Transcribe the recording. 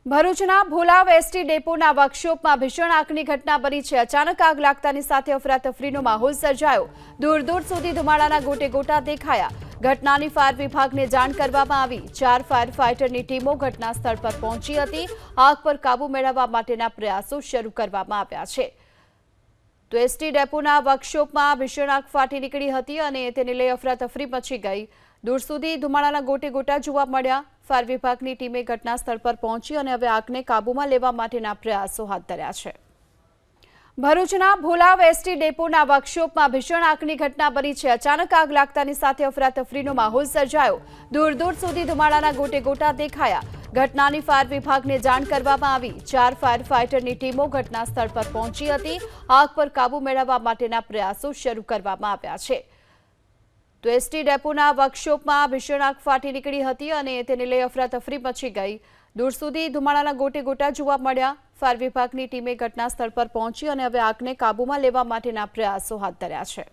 ભરૂચના ભોલાવ એસટી ડેપોના વર્કશોપમાં ભીષણ આગની ઘટના બની છે। અચાનક આગ લાગતાની સાથે અફરાતફરીનો માહોલ સર્જાયો। દૂર દૂર સુધી ધુમાડાના ગોટે ગોટા દેખાયા। ઘટનાની ફાયર વિભાગને જાણ કરવામાં આવી। 4 ફાયર ફાઇટરની ટીમો ઘટના સ્થળ પર પહોંચી હતી। આગ પર કાબુ મેળવવા માટેના પ્રયાસો શરૂ કરવામાં આવ્યા છે। તો એસટી ડેપોના વર્કશોપમાં ભીષણ આગ ફાટી નીકળી હતી અને તેને લઈ અફરાતફરી મચી ગઈ। દૂર સુધી ધુમાડાના ગોટે ગોટા જોવા મળ્યા। ફાયર વિભાગની ટીમે ઘટના સ્થળ પર પહોંચી અને હવે આગને કાબૂમાં લેવા માટેના પ્રયાસો હાથ ધર્યા છે। ભરૂચના ભોલાવ એસટી ડેપોના વર્કશોપમાં ભીષણ આગની ઘટના બની છે। અચાનક આગ લાગતાની સાથે અફરાતફરીનો માહોલ સર્જાયો। દૂર દૂર સુધી ધુમાડાના ગોટે ગોટા દેખાયા। ઘટનાની ફાયર વિભાગને જાણ કરવામાં આવી। 4 ફાયર ફાઇટરની ટીમો ઘટના સ્થળ પર પહોંચી હતી। આગ પર કાબુ મેળવવા માટેના પ્રયાસો શરૂ કરવામાં આવ્યા છે। તો એસટી ડેપોના વર્કશોપમાં ભીષણ આગ ફાટી નીકળી હતી અને તેને લઈ અફરાતફરી મચી ગઈ। દૂર સુધી ધુમાડાના ગોટે ગોટા જોવા મળ્યા। ફાયર વિભાગની ટીમે ઘટના સ્થળ પર પહોંચી અને હવે આગને કાબૂમાં લેવા માટેના પ્રયાસો હાથ ધર્યા છે।